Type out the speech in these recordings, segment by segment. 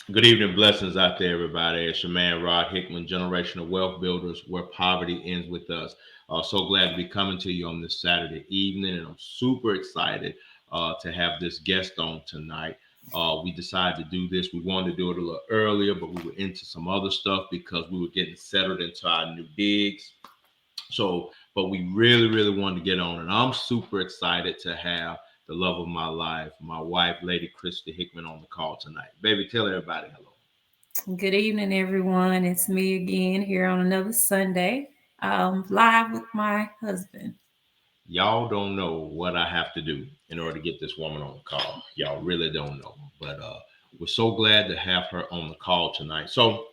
Good evening, blessings out there, everybody. It's your man, Rod Hickman, Generational Wealth Builders, where poverty ends with us. So glad to be coming to you on this Saturday evening, and I'm super excited to have this guest on tonight. We decided to do this. We wanted to do it a little earlier, but we were into some other stuff because we were getting settled into our new digs. But we really, really wanted to get on, and I'm super excited to have the love of my life, my wife, Lady Christy Hickman, on the call tonight. Baby, tell everybody hello. Good evening, everyone. It's me again here on another Sunday, live with my husband. Y'all don't know what I have to do in order to get this woman on the call. Y'all really don't know. But we're so glad to have her on the call tonight. So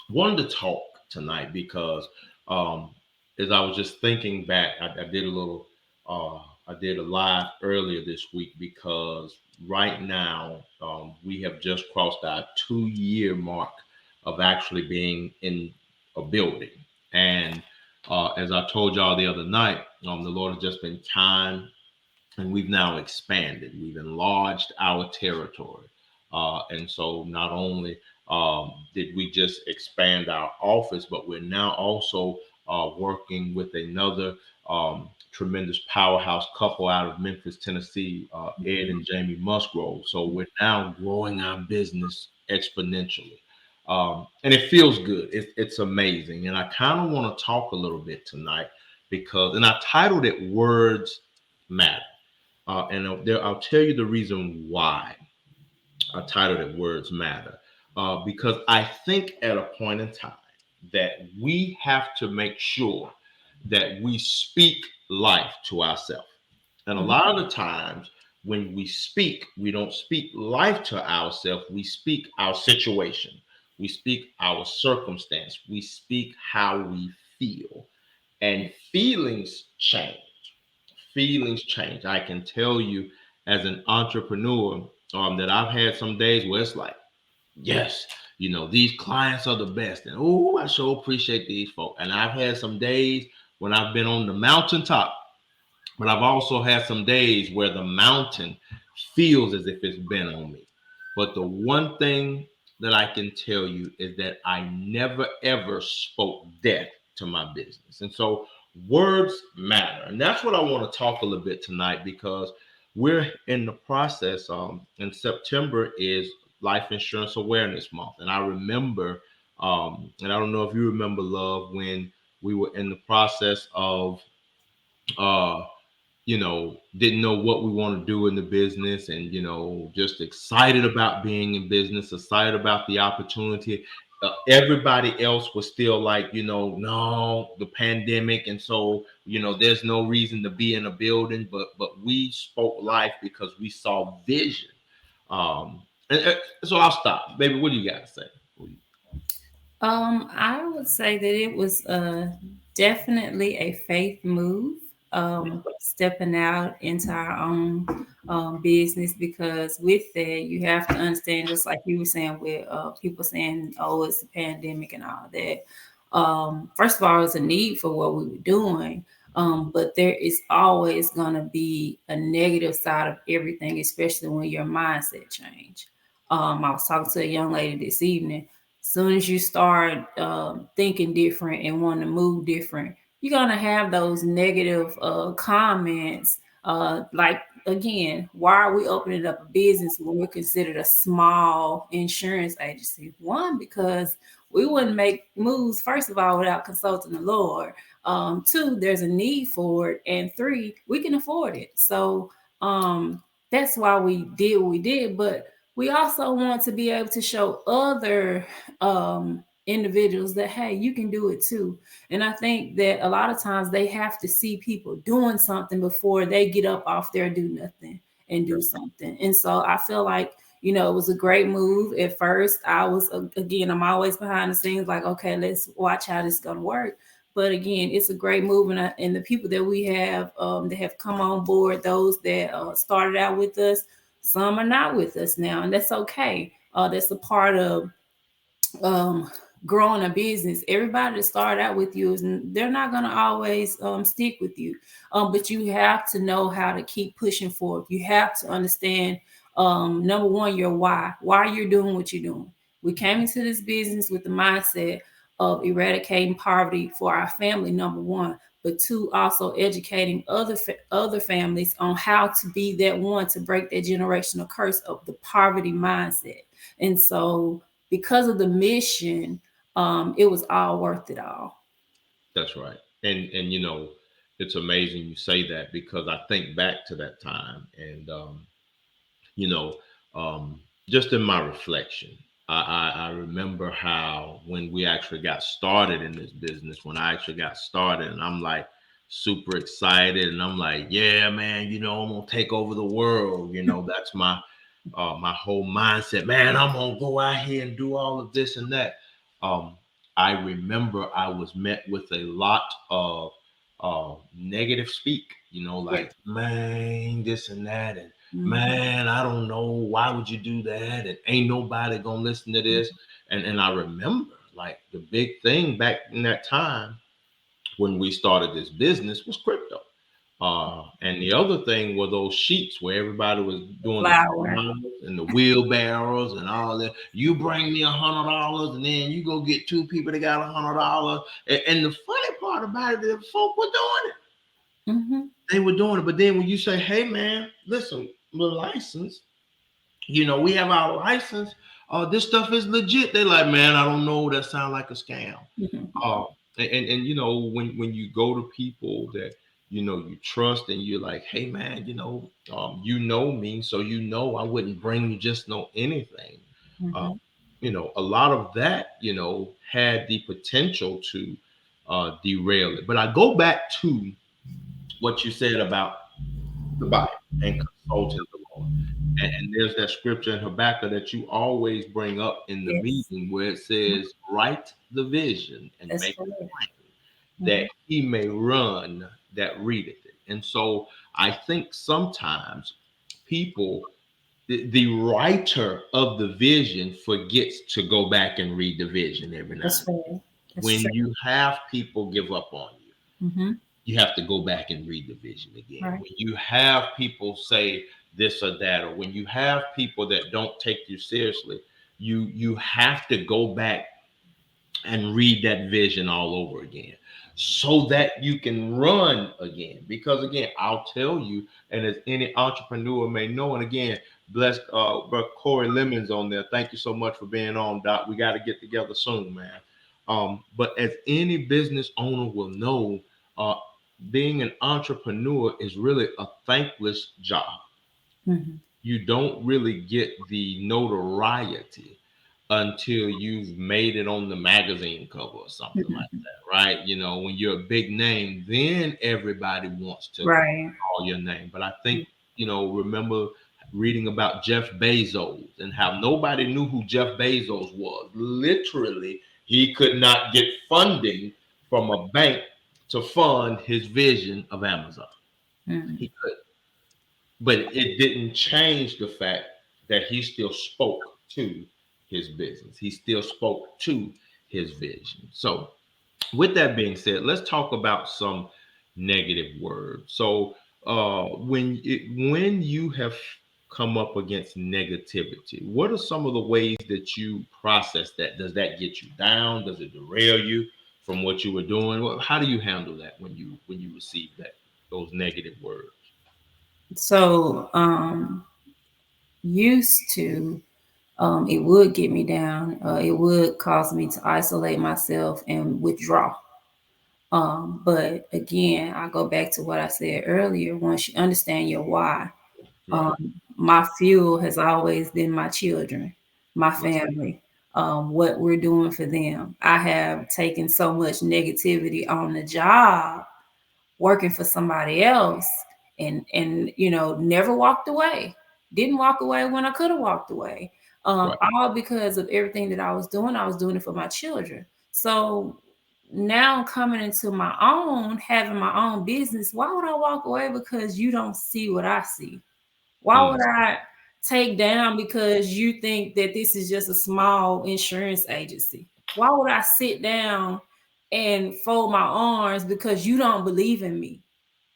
wanted to talk tonight because um, as I was just thinking back, I did a little, I did a live earlier this week because right now we have just crossed our 2 year mark of actually being in a building. And as I told y'all the other night, the Lord has just been kind, and we've now expanded. We've enlarged our territory. And so not only did we just expand our office, but we're now also working with another tremendous powerhouse couple out of Memphis, Tennessee, Ed and Jamie Musgrove. So we're now growing our business exponentially. And it feels good. It's amazing. And I kind of want to talk a little bit tonight because, and I titled it Words Matter. I'll tell you the reason why I titled it Words Matter. Because I think at a point in time that we have to make sure that we speak life to ourselves. And a Mhm. lot of the times when we speak, we don't speak life to ourselves, we speak our situation, we speak our circumstance, we speak how we feel. And feelings change. I can tell you as an entrepreneur that I've had some days where it's like, yes, these clients are the best. And oh, I sure appreciate these folks. And I've had some days when I've been on the mountaintop, but I've also had some days where the mountain feels as if it's been on me. But the one thing that I can tell you is that I never ever spoke death to my business. And so words matter. And that's what I want to talk a little bit tonight because we're in the process. And September is Life Insurance Awareness Month. And I remember, and I don't know if you remember, Love, when we were in the process of uh didn't know what we want to do in the business, and just excited about being in business, excited about the opportunity. Everybody else was still like, no, the pandemic, and so there's no reason to be in a building, but we spoke life because we saw vision. So I'll stop. Baby, what do you got to say? I would say that it was definitely a faith move, stepping out into our own business, because with that, you have to understand, just like you were saying, with people saying, oh, it's a pandemic and all that. First of all, it's a need for what we were doing. But there is always going to be a negative side of everything, especially when your mindset change. I was talking to a young lady this evening. Soon as you start thinking different and want to move different, you're gonna have those negative comments. Like, again, why are we opening up a business when we're considered a small insurance agency? One, because we wouldn't make moves, first of all, without consulting the Lord. Two, there's a need for it, and three, we can afford it. So that's why we did what we did. But we also want to be able to show other individuals that, hey, you can do it too. And I think that a lot of times they have to see people doing something before they get up off their do nothing and do something. And so I feel like, it was a great move. At first I was, again, I'm always behind the scenes, like, okay, let's watch how this is going to work. But again, it's a great move. And the people that we have that have come on board, those that started out with us, some are not with us now, and that's okay. That's a part of um, growing a business. Everybody that started out with you, they're not going to always stick with you. But you have to know how to keep pushing forward. You have to understand, number one, your why you're doing what you're doing. We came into this business with the mindset of eradicating poverty for our family, number one, but two, also educating other families on how to be that one to break that generational curse of the poverty mindset. And so, because of the mission, it was all worth it all. That's right. And it's amazing you say that because I think back to that time and you know, just in my reflection, I remember how when we actually got started in this business, when I actually got started, and I'm like super excited, and I'm like, yeah, man, I'm gonna take over the world. That's my whole mindset, man. I'm gonna go out here and do all of this and that. Um, I remember I was met with a lot of negative speak, Yeah. like man, this and that, and Mhm. man, I don't know, why would you do that? And ain't nobody gonna listen to this. And I remember like the big thing back in that time when we started this business was crypto. And the other thing were those sheets where everybody was doing the Flower. farms and the wheelbarrows and all that. You bring me $100, and then you go get two people that got $100. And the funny part about it is, folk were doing it. Hmm. They were doing it, but then when you say, "Hey, man, listen, the license, we have our license. This stuff is legit." They like, "Man, I don't know. That sounds like a scam." Hmm. Uh, and when you go to people that you trust and you're like, "Hey, man, you know me, so I wouldn't bring you just no anything." Uh, Hmm. a lot of that had the potential to derail it. But I go back to what you said about the Bible and consulting the Lord. And there's that scripture in Habakkuk that you always bring up in the Yes, meeting where it says, "Write the vision and that's make it correct. plain, that Hmm. he may run that readeth it." And so I think sometimes people, the writer of the vision forgets to go back and read the vision every now That's and right. then. That's true. When you have people give up on you, Hmm. you have to go back and read the vision again. Right. When you have people say this or that, or when you have people that don't take you seriously, you have to go back and read that vision all over again so that you can run again. Because again, I'll tell you, and as any entrepreneur may know, and again, bless Brother Corey Lemons on there. Thank you so much for being on, Doc. We got to get together soon, man. But as any business owner will know, uh, being an entrepreneur is really a thankless job. Hmm. You don't really get the notoriety until you've made it on the magazine cover or something like Hmm. that, right? When you're a big name, then everybody wants to Right. call your name. But I think, remember reading about Jeff Bezos and how nobody knew who Jeff Bezos was. Literally, he could not get funding from a bank to fund his vision of Amazon. Hmm. He could, but it didn't change the fact that he still spoke to his business. He still spoke to his vision. So, with that being said, let's talk about some negative words. So, when you have come up against negativity, what are some of the ways that you process that? Does that get you down? Does it derail you from what you were doing? How do you handle that when you receive those negative words? So, used to, it would get me down. It would cause me to isolate myself and withdraw. But again, I go back to what I said earlier. Once you understand your why, Right. my fuel has always been my children, my Right. family, what we're doing for them. I have taken so much negativity on the job working for somebody else and never walked away, didn't walk away when I could have walked away, Right. all because of everything that I was doing it for my children. So now coming into my own, having my own business, why would I walk away because you don't see what I see? Why Mm, would I take down because you think that this is just a small insurance agency? Why would I sit down and fold my arms because you don't believe in me?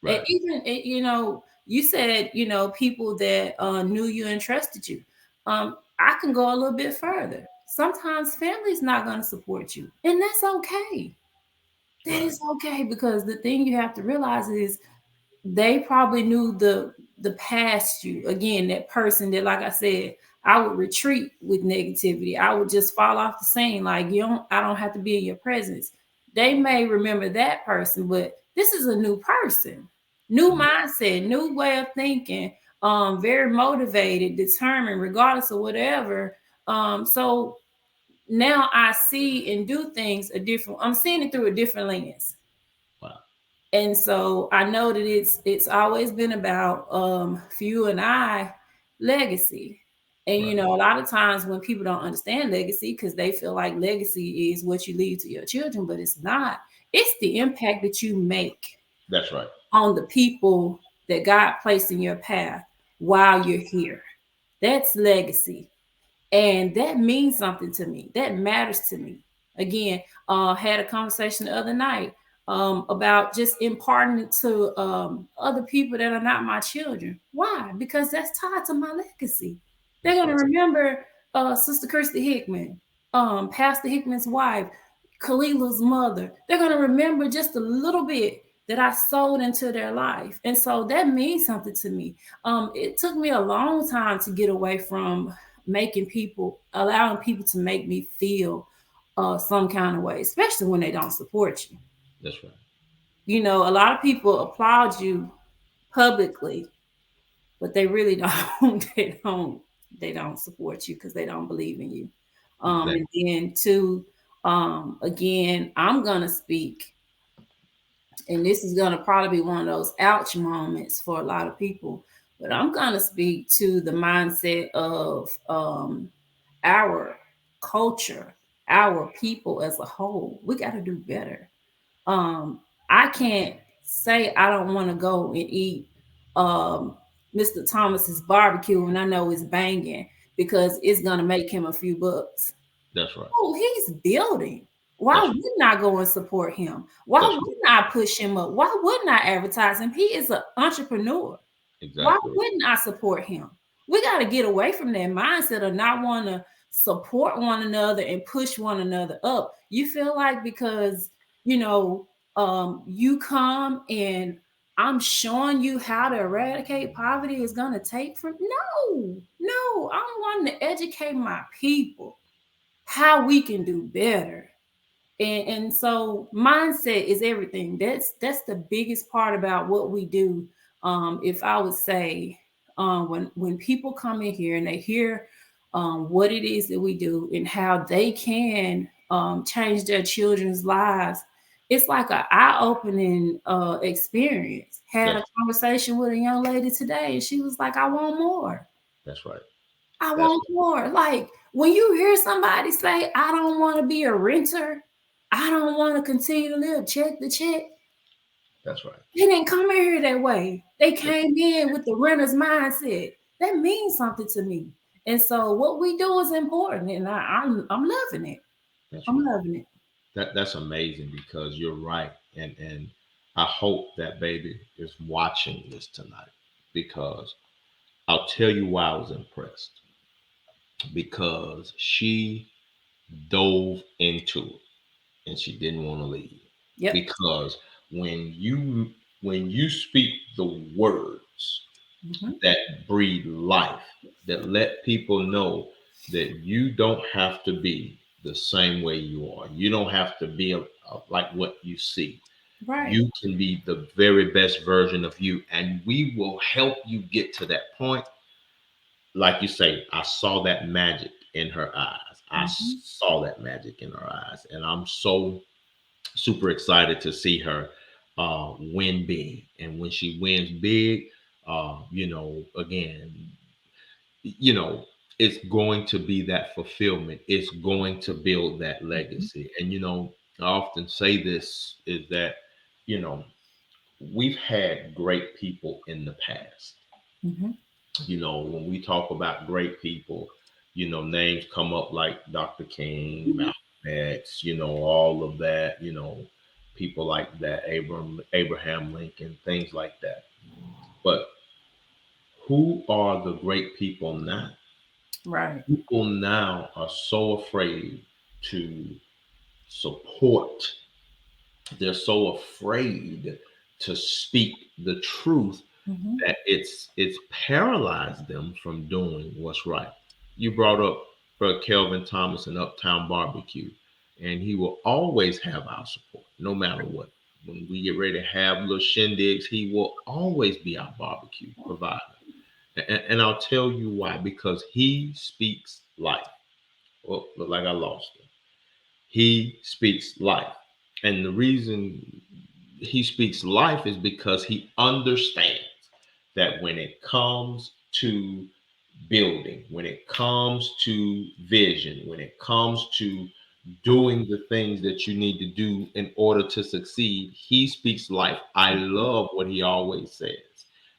And right. even you said people that knew you and trusted you. I can go a little bit further. sometimes family's not going to support you, and that's okay. That Right. is okay, because the thing you have to realize is they probably knew the past you. Again, that person that, like I said, I would retreat with negativity. I would just fall off the scene. Like, you don't, I don't have to be in your presence. They may remember that person, but this is a new person, new Mhm. mindset, new way of thinking, very motivated, determined, regardless of whatever. So now I see and do things a different, I'm seeing it through a different lens. Wow. And so I know that it's always been about for you and I, legacy. And Right. a lot of times when people don't understand legacy, because they feel like legacy is what you leave to your children, but it's not. It's the impact that you make That's right. on the people that God placed in your path while you're here. That's legacy, and that means something to me. That matters to me. Again, had a conversation the other night about just imparting it to other people that are not my children. Why? Because that's tied to my legacy. They're That's gonna right. remember Sister Kirsty Hickman, Pastor Hickman's wife, Khalila's mother. They're gonna remember just a little bit that I sold into their life, and so that means something to me. It took me a long time to get away from making people, allowing people to make me feel some kind of way, especially when they don't support you. That's right. A lot of people applaud you publicly, but they really don't. They don't support you because they don't believe in you. And Exactly. then two, again, I'm gonna speak, and this is gonna probably be one of those ouch moments for a lot of people. But I'm gonna speak to the mindset of our culture, our people as a whole. We got to do better. I can't say I don't want to go and eat um, Mr. Thomas's barbecue and I know it's banging because it's gonna make him a few bucks. That's right. Oh, he's building. Why That's wouldn't I go and support him? Why that's right. wouldn't I push him up? Why wouldn't I advertise him? He is an entrepreneur. Why Exactly right. wouldn't I support him? We got to get away from that mindset of not want to support one another and push one another up. You feel like because you know you come and I'm showing you how to eradicate poverty is going to take from no. I'm wanting to educate my people how we can do better. And so mindset is everything. That's the biggest part about what we do. If I would say, when people come in here and they hear what it is that we do and how they can change their children's lives, it's like an eye-opening experience. Had a That's conversation with a young lady today, and she was like, "I want more. that's right. I That's want more." Like when you hear somebody say, "I don't want to be a renter. I don't want to continue to live check to check." that's right. They didn't come in here that way. They That's came in with the renter's mindset. That means something to me. And so what we do is important, and I'm loving it. that's I'm right. loving it. That's amazing because you're right. And I hope that baby is watching this tonight because I'll tell you why I was impressed. Because she dove into it and she didn't want to leave. Yep. Because when you speak the words Hmm. that breathe life, that let people know that you don't have to be the same way you are. You don't have to be like what you see. Right. You can be the very best version of you, and we will help you get to that point. Like you say, I saw that magic in her eyes. I Hmm. saw that magic in her eyes, and I'm so super excited to see her win big. And when she wins big, again, you know, it's going to be that fulfillment. It's going to build that Hmm. legacy. And I often say this is that, you know, we've had great people in the past. Hmm. When we talk about great people, names come up like Dr. King, Hmm. Malcolm X, all of that, people like that, Abraham Lincoln, things like that. But who are the great people now? Right. People now are so afraid to support. They're so afraid to speak the truth Hmm. that it's paralyzed them from doing what's right. You brought up Brother Kelvin Thomas and Uptown Barbecue, and he will always have our support, no matter what. When we get ready to have little shindigs, he will always be our barbecue provider. And I'll tell you why. Because he speaks life. Well, look like I lost him. He speaks life. And the reason he speaks life is because he understands that when it comes to building, when it comes to vision, when it comes to doing the things that you need to do in order to succeed, he speaks life. I love what he always says.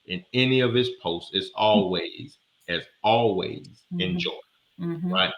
In any of his posts, it's always, as always, Hmm. enjoy, Hmm. right?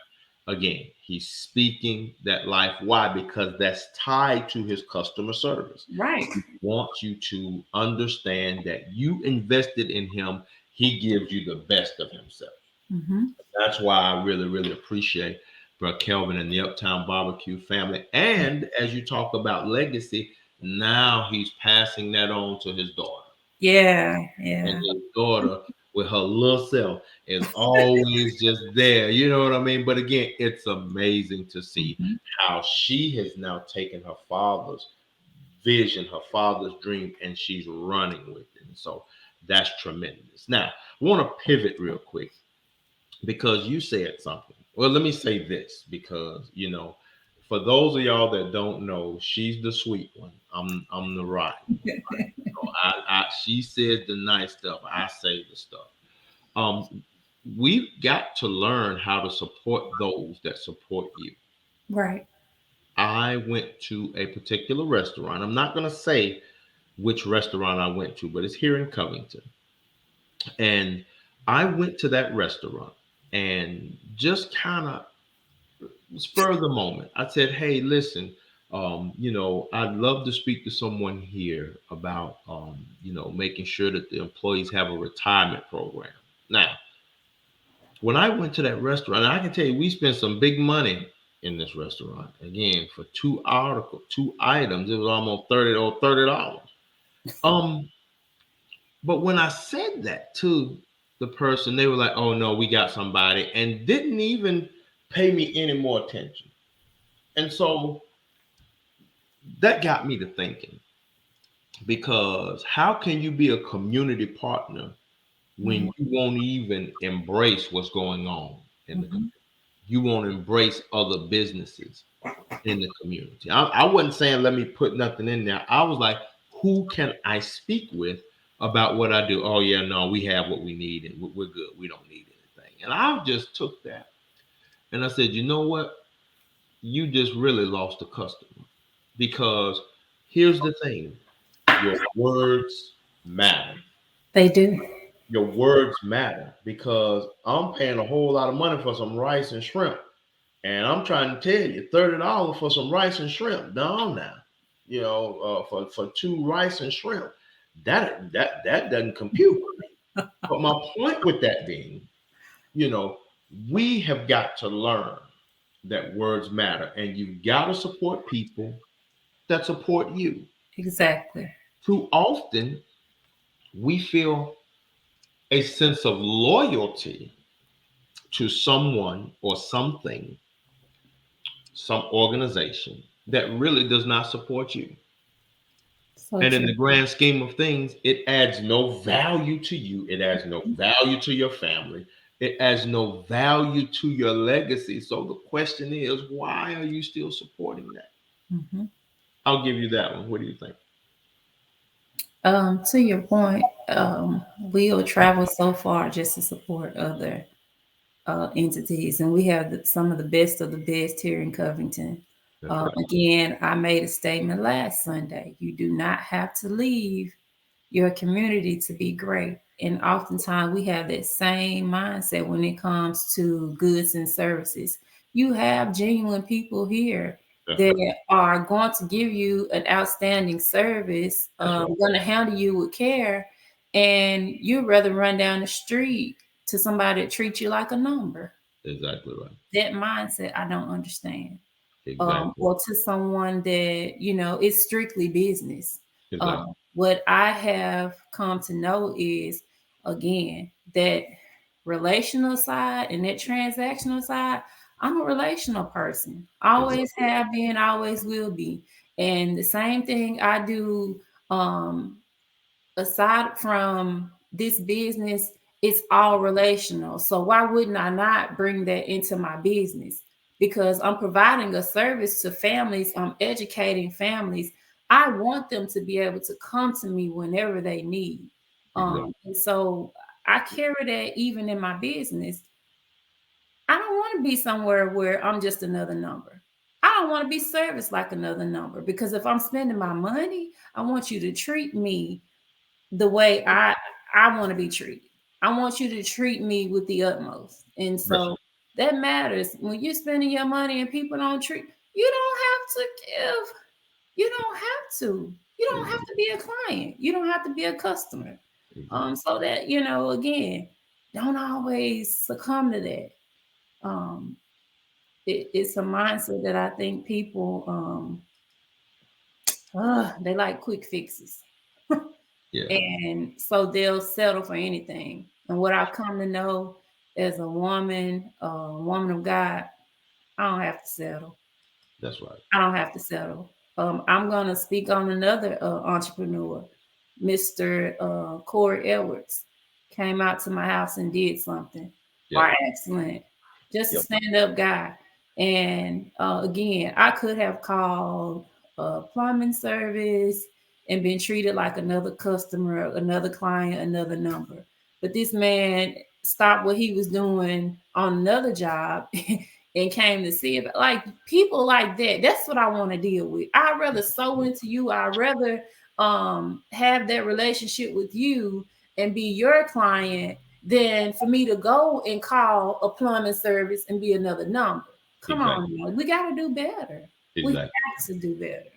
Again, he's speaking that life. Why? Because that's tied to his customer service. Right. He wants you to understand that you invested in him. He gives you the best of himself. Hmm. That's why I really, really appreciate Brother Kelvin and the Uptown Barbecue family. And as you talk about legacy, now he's passing that on to his daughter. Yeah. And Yeah. his daughter, with her little self, is always just there. You know what I mean? But again, it's amazing to see Hmm. how she has now taken her father's vision, her father's dream, and she's running with it. And so that's tremendous. Now, I want to pivot real quick because you said something. Well, let me say this because for those of y'all that don't know, she's the sweet one. I'm the rotten one. Right? So she says the nice stuff. I say the stuff. Um, we've got to learn how to support those that support you. Right. I went to a particular restaurant. I'm not going to say which restaurant I went to, but it's here in Covington. And I went to that restaurant and just kind of spur of the moment, I said, "Hey, listen, I'd love to speak to someone here about, making sure that the employees have a retirement program." Now, when I went to that restaurant, I can tell you, we spent some big money in this restaurant. Again, for two items, it was almost $30. Um, but when I said that to the person, they were like, "Oh no, we got somebody," and didn't even pay me any more attention. And so that got me to thinking, because how can you be a community partner when Hmm. you won't even embrace what's going on in the Hmm. community? You won't embrace other businesses in the community. I wasn't saying let me put nothing in there. I was like, who can I speak with about what I do? Oh yeah, no, we have what we need and we're good. We don't need anything. And I just took that and I said, you know what? You just really lost a customer, because here's the thing: your words matter. They do. Your words matter, because I'm paying a whole lot of money for some rice and shrimp. And I'm trying to tell you, $30 for some rice and shrimp. No, now, for two rice and shrimp, that doesn't compute with me. But my point with that being, you know, we have got to learn that words matter, and you've got to support people that support you. Exactly. Too often, we feel a sense of loyalty to someone or something, some organization that really does not support you. So And in true. the grand scheme of things, it adds no value to you. It adds no value to your family. It adds no value to your legacy. So the question is, why are you still supporting that? Hmm. I'll give you that one. What do you think? To your point, we'll travel so far just to support other entities, and we have some of the best here in Covington. That's right. Again, I made a statement last Sunday. You do not have to leave your community to be great. And oftentimes we have that same mindset when it comes to goods and services. You have genuine people here That's right. that are going to give you an outstanding service, That's right. going to handle you with care, and you'd rather run down the street to somebody that treats you like a number. Exactly right. That mindset I don't understand. Exactly. Or to someone that, is strictly business. Exactly. What I have come to know is, again, that relational side and that transactional side. I'm a relational person. Always Exactly. have been, always will be. And the same thing I do, um, aside from this business, it's all relational. So why wouldn't I not bring that into my business? Because I'm providing a service to families, I'm educating families. I want them to be able to come to me whenever they need. Exactly. And so I carry that even in my business. I don't want to be somewhere where I'm just another number. I don't want to be serviced like another number, because if I'm spending my money, I want you to treat me the way I want to be treated. I want you to treat me with the utmost. And Right. so that matters. When you're spending your money and people don't treat, you don't have to give. You don't have to. You don't have Exactly. to be a client. You don't have to be a customer. Exactly. So that, again, don't always succumb to that. Um, it's a mindset that I think people they like quick fixes. Yeah. And so they'll settle for anything. And what I've come to know as a woman of God, I don't have to settle. That's right. I don't have to settle. I'm going to speak on another entrepreneur, Mr. Corey Edwards, came out to my house and did something. Yep. Are excellent, just a Yep. stand up guy. And again, I could have called a plumbing service and been treated like another customer, another client, another number. But this man stopped what he was doing on another job and came to see it. Like people like that, that's what I want to deal with. I'd rather sow into you. I'd rather have that relationship with you and be your client than for me to go and call a plumbing service and be another number. Come Exactly. on, man. We got to do better. We Exactly. have to do better.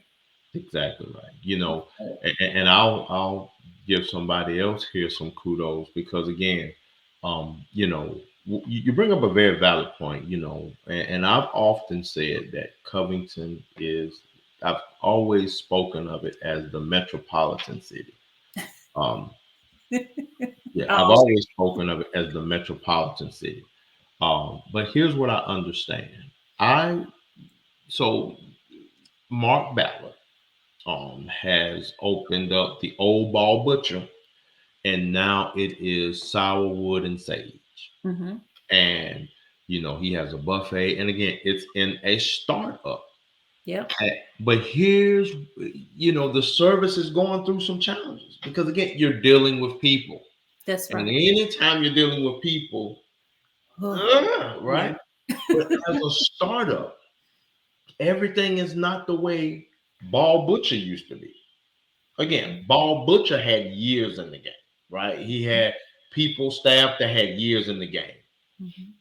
Exactly right. And I'll give somebody else here some kudos because again, you bring up a very valid point. And I've often said that Covington is. I've always spoken of it as the metropolitan city. Um, yeah, I've Oh, always spoken of it as the metropolitan city. But here's what I understand. I so Mark Ballard has opened up the Old Ball Butcher, and now it is Sourwood and Sage. mm-hmm. And he has a buffet, and again, it's in a startup. Yep, But here's the service is going through some challenges because again, you're dealing with people, that's and right. anytime you're dealing with people, Oh, yeah. right? But as a startup, everything is not the way Ball Butcher used to be. Again, Ball Butcher had years in the game, right? He had people, staff that had years in the game. Mhm.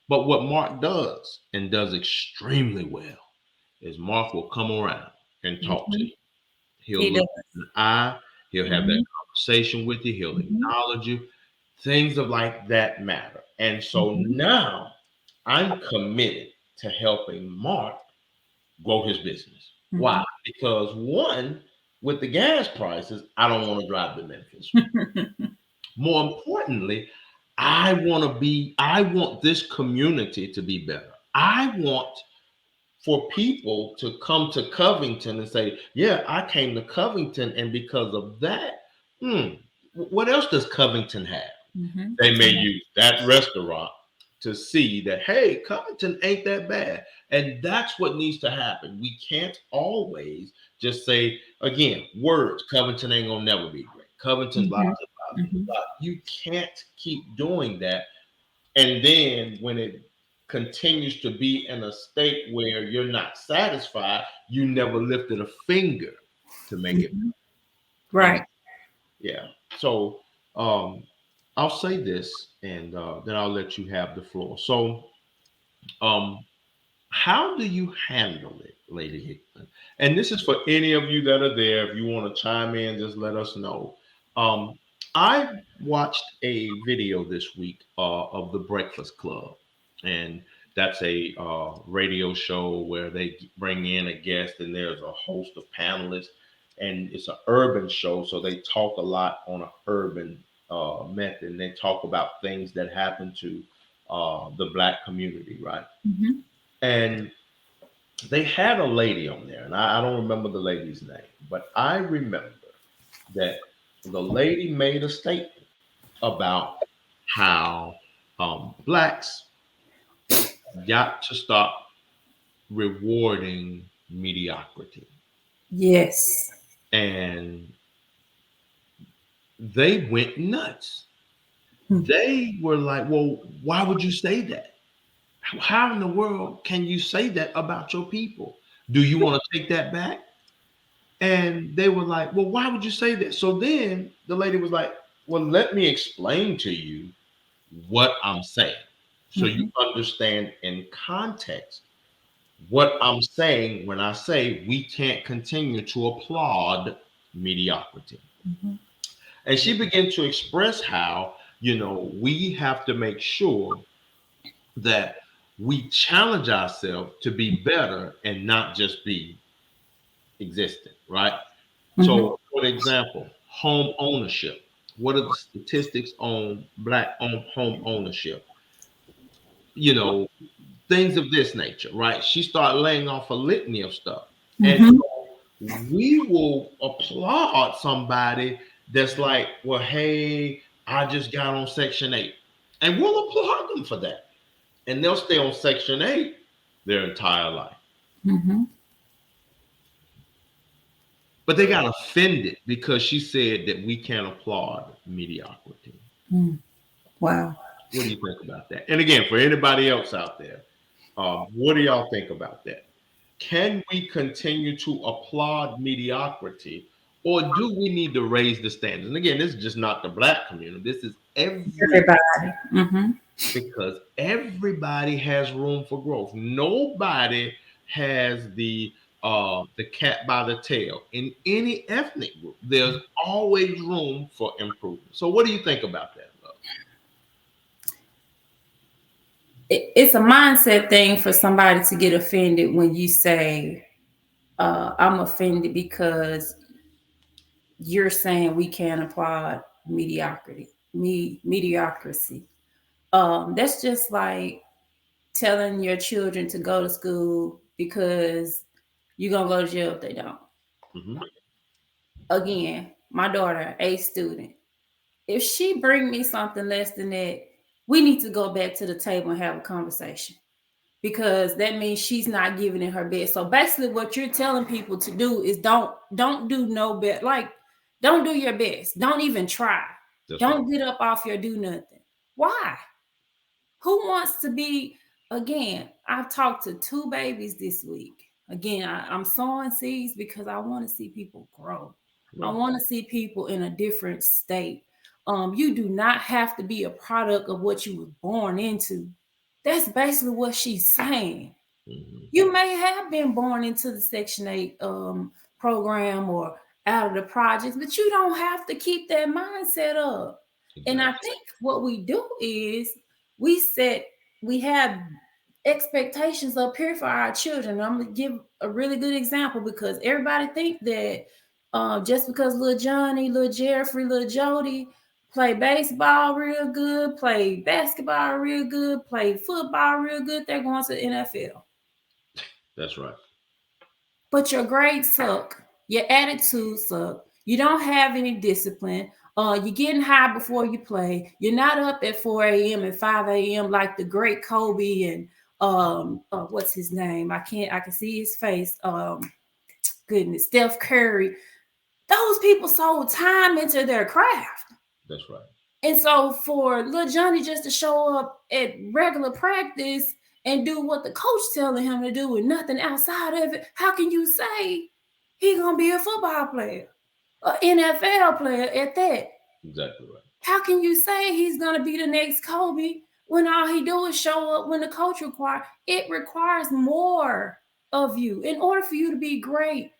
But what Mark does and does extremely well is Mark will come around and talk to Mhm. you. He'll He look does. in the eye, he'll have that Mhm. conversation with you, he'll Mhm. acknowledge you. Things of like that matter. And so Mhm. now I'm committed to helping Mark grow his business. Why? Mhm. Because one, with the gas prices, I don't want to drive to Memphis. More importantly, I want this community to be better. I want for people to come to Covington and say, yeah, I came to Covington, and because of that, what else does Covington have? Mhm. They may use that restaurant to see that, hey, Covington ain't that bad. And that's what needs to happen. We can't always just say, again, words, Covington ain't gonna never be great. Covington's blah, Mhm. blah, blah, Mhm. blah. You can't keep doing that. And then when it continues to be in a state where you're not satisfied, you never lifted a finger to make it. Mhm. And Right. yeah. So I'll say this and then I'll let you have the floor. So um how do you handle it, Lady Hickman? And this is for any of you that are there. If you want to chime in, just let us know. Um, I watched a video this week of the Breakfast Club. and that's a radio show where they bring in a guest, and there's a host of panelists, and it's an urban show, so they talk a lot on an urban method, and they talk about things that happen to the black community, right? Mm-hmm. And they had a lady on there, and I don't remember the lady's name, but I remember that the lady made a statement about how blacks got to stop rewarding mediocrity. Yes. And they went nuts. Mm-hmm. They were like, well, why would you say that? How in the world can you say that about your people? Do you want to take that back? And they were like, well, why would you say that? So then the lady was like, well, let me explain to you what I'm saying so you understand in context what I'm saying when I say we can't continue to applaud mediocrity. Mm-hmm. And she began to express how, we have to make sure that we challenge ourselves to be better and not just be existent, right? Mm-hmm. So, for example, home ownership. What are the statistics on black on home ownership? You know, things of this nature, right? She started laying off a litany of stuff. And Mm-hmm. we will applaud somebody that's like, well, hey, I just got on Section 8. And we'll applaud them for that. And they'll stay on Section 8 their entire life. Mm-hmm. But they got offended because she said that we can't applaud mediocrity. Mm. Wow. What do you think about that? And again, for anybody else out there, what do y'all think about that? Can we continue to applaud mediocrity, or do we need to raise the standards? And again, this is just not the black community. This is every Everybody. Mm-hmm. because everybody has room for growth. Nobody has the cat by the tail. In any ethnic group, there's always room for improvement. So, what do you think about that, love? It's a mindset thing for somebody to get offended when you say, I'm offended because you're saying we can't applaud mediocrity. That's just like telling your children to go to school because you're gonna go to jail if they don't. Mm-hmm. Again, my daughter, a student, if she bring me something less than that, we need to go back to the table and have a conversation, because that means she's not giving it her best. So basically what you're telling people to do is don't do no best. Like, don't do your best. Don't even try. That's right. Don't get up off your do nothing. Why? Who wants to be, again, I've talked to 2 babies this week. Again, I'm sowing seeds because I want to see people grow. I Right. want to see people in a different state. You do not have to be a product of what you were born into. That's basically what she's saying. Mm-hmm. You may have been born into the Section 8 program or out of the projects, but you don't have to keep that mindset up. And I Exactly. think what we do is we set, we have expectations up here for our children. I'm going to give a really good example because everybody think that just because little Johnny, little Jeffrey, little Jody play baseball real good, play basketball real good, play football real good, they're going to the NFL. That's right. But your grades suck, your attitude suck, you don't have any discipline, you're getting high before you play, you're not up at 4 a.m. and 5 a.m. like the great Kobe and what's his name? I can see his face. Goodness, Steph Curry. Those people sold time into their craft. That's right. And so for little Johnny just to show up at regular practice and do what the coach telling him to do with nothing outside of it, how can you say he gonna be a football player, an NFL player at that? Exactly right. How can you say he's gonna be the next Kobe when all he do is show up when the coach requires? It requires more of you. In order for you to be great,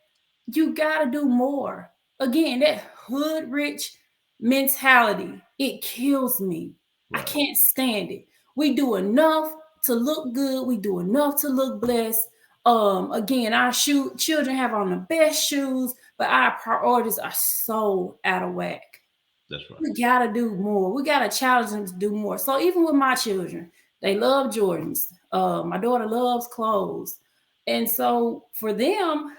you got to do more. Again, that hood rich mentality, it kills me. I Right. can't stand it. We do enough to look good. We do enough to look blessed. Again, our children have on the best shoes, but our priorities are so out of whack. That's right. We gotta do more. We gotta challenge them to do more. So even with my children, they love Jordans. My daughter loves clothes, and so for them,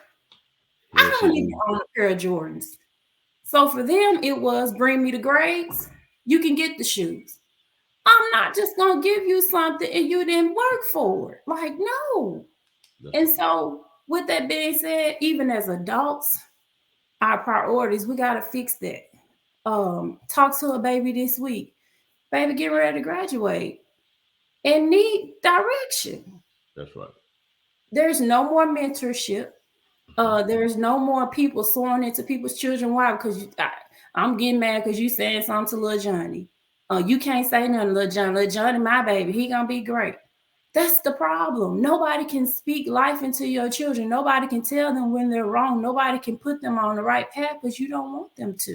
Here I she don't even is. own a pair of Jordans. So for them, it was bring me the grades. You can get the shoes. I'm not just gonna give you something and you didn't work for it. Like, no. That's And right. so, with that being said, even as adults, our priorities, we gotta fix that. Talk to a baby this week. Baby, get ready to graduate and need direction. That's right. There's no more mentorship. Mhm. There's no more people soaring into people's children. Why? Because I'm getting mad because you saying something to little Johnny. You can't say nothing to little Johnny. Little Johnny, my baby, he gonna be great. That's the problem. Nobody can speak life into your children. Nobody can tell them when they're wrong. Nobody can put them on the right path because you don't want them to.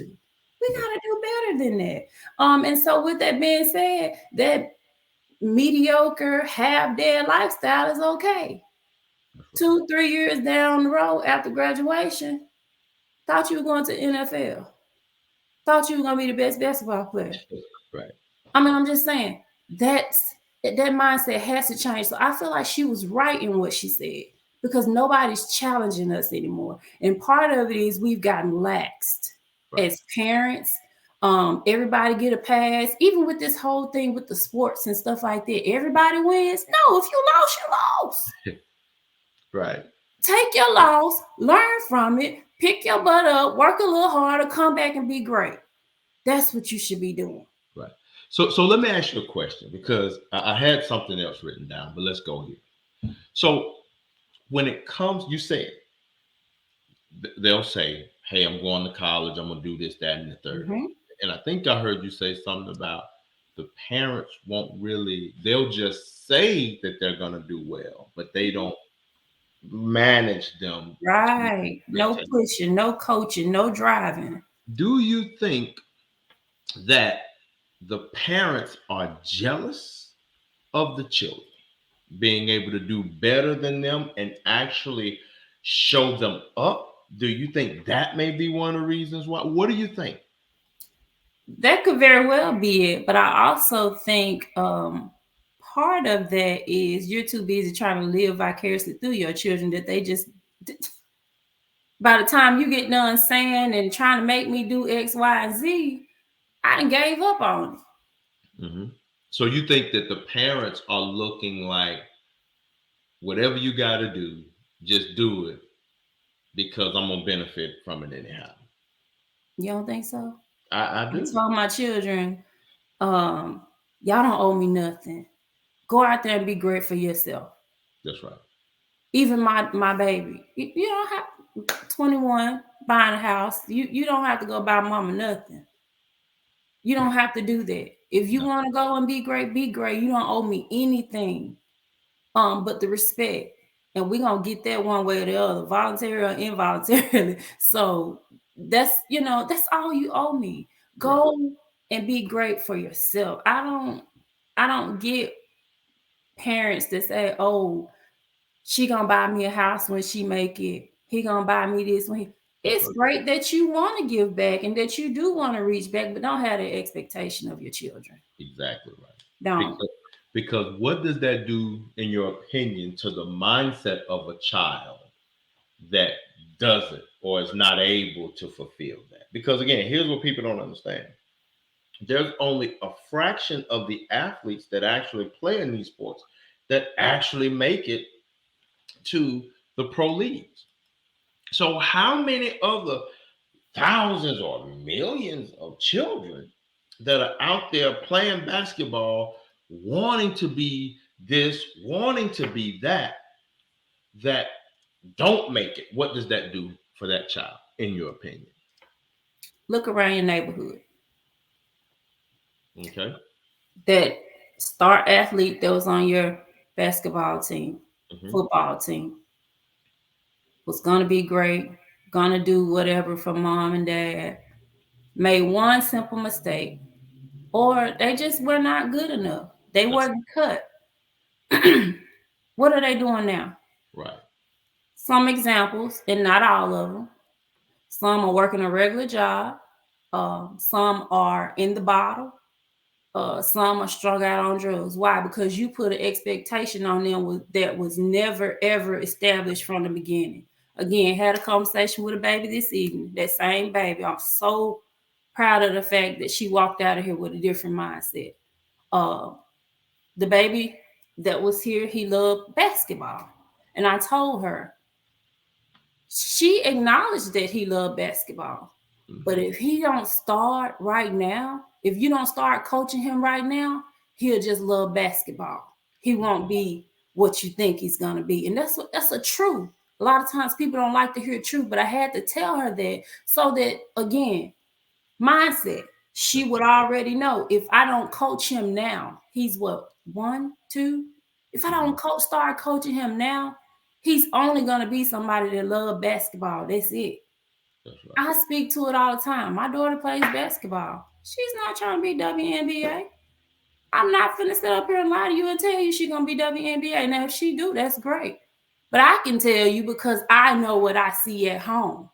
We That's, gotta do better than that. And so with that being said, that mediocre half-dead lifestyle is okay. that's right. 2, 3 years down the road after graduation, thought you were going to NFL. Thought you were gonna be the best basketball player. Right. I mean, I'm just saying that mindset has to change. So I feel like she was right in what she said because nobody's challenging us anymore. And part of it is we've gotten laxed Right. as parents. Everybody get a pass. Even with this whole thing with the sports and stuff like that, everybody wins. No, if you lost, you lost. Right. Take your loss, learn from it, pick your butt up, work a little harder, come back and be great. That's what you should be doing. Right. So let me ask you a question because I had something else written down, but let's go here. So when it comes, you said they'll say, "Hey, I'm going to college. I'm gonna do this, that, and the third." Mm-hmm. And I think I heard you say something about the parents won't really. They'll just say that they're gonna do well, but they don't manage them to Right. No expectation. pushing, no coaching, no driving. Do you think that the parents are jealous of the children being able to do better than them and actually show them up? Do you think that may be one of the reasons why? What do you think? That could very well be it. But I also think part of that is you're too busy trying to live vicariously through your children that they just, by the time you get done saying and trying to make me do X, Y, and Z, I done gave up on it. Hmm. So you think that the parents are looking like whatever you got to do, just do it because I'm gonna benefit from it anyhow. You don't think so? I I do. told my children, um, y'all don't owe me nothing. Go out there and be great for yourself. That's right. Even my baby, you don't have 21 buying a house. You don't have to go buy mama nothing. You don't have to do that. If you No, want to go and be great, be great. You don't owe me anything, but the respect. And we're gonna get that one way or the other, voluntarily or involuntarily. So that's all you owe me. right. Go and be great for yourself. I don't get parents that say, "Oh, she gonna buy me a house when she make it. He gonna buy me this when he." That's It's right. great that you want to give back and that you do want to reach back, but don't have the expectation of your children. Exactly right. Don't. Because what does that do, in your opinion, to the mindset of a child that doesn't or is not able to fulfill that? Because again, here's what people don't understand. There's only a fraction of the athletes that actually play in these sports that actually make it to the pro leagues. So how many other thousands or millions of children that are out there playing basketball, wanting to be this, wanting to be that, that don't make it? What does that do for that child, in your opinion? Look around your neighborhood. Okay. That star athlete that was on your basketball team, Hmm. football team, was gonna be great, gonna do whatever for mom and dad, made one simple mistake, or they just were not good enough. They That's weren't cut. What are they doing now? Right. Some examples, and not all of them. Some are working a regular job. Some are in the bottle. Some are strung out on drugs. Why? Because you put an expectation on them that was never ever established from the beginning. Again, had a conversation with a baby this evening. That same baby. I'm so proud of the fact that she walked out of here with a different mindset. Uh, the baby that was here, he loved basketball, and I told her, she acknowledged that he loved basketball. But Mm-hmm. if he don't start right now, if you don't start coaching him right now, he'll just love basketball. He won't be what you think he's gonna be. And that's a truth. A lot of times people don't like to hear truth, but I had to tell her that so that again, mindset. She would already know if I don't coach him now, he's what, one, two? If I don't start coaching him now, he's only gonna be somebody that love basketball. That's it. That's right. I speak to it all the time. My daughter plays basketball. She's not trying to be WNBA. I'm not finna sit up here and lie to you and tell you she's gonna be WNBA. Now, if she do, that's great. But I can tell you because I know what I see at home.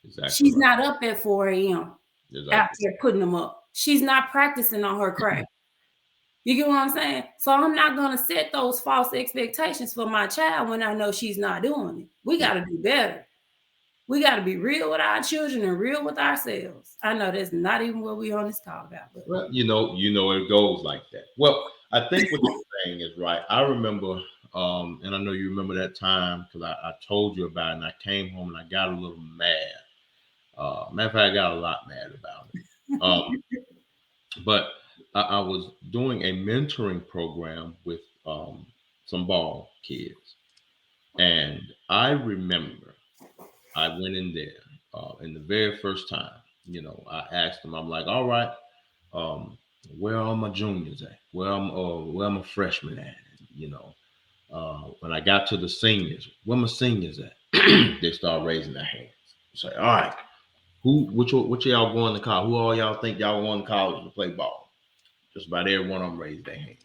Exactly She's right. not up at 4 a.m. out Exactly. there putting them up. She's not practicing on her craft. You get what I'm saying? So I'm not gonna set those false expectations for my child when I know she's not doing it. We Yeah. gotta do better. We got to be real with our children and real with ourselves. I know that's not even what we on this call about, but Well, it goes like that. Well, I think what you're saying is right. I remember, and I know you remember that time because I told you about it, and I came home and I got a little mad. Matter of fact, I got a lot mad about it. But I was doing a mentoring program with some ball kids, and I remember I went in there, and the very first time, I asked them, I'm like, all right, um, where are my juniors at? Where are my freshmen at? You know, when I got to the seniors, where my seniors at? They start raising their hands. Say, all right, which y'all going to college? Who all y'all think y'all going to college to play ball? Just about every one of them raised their hand.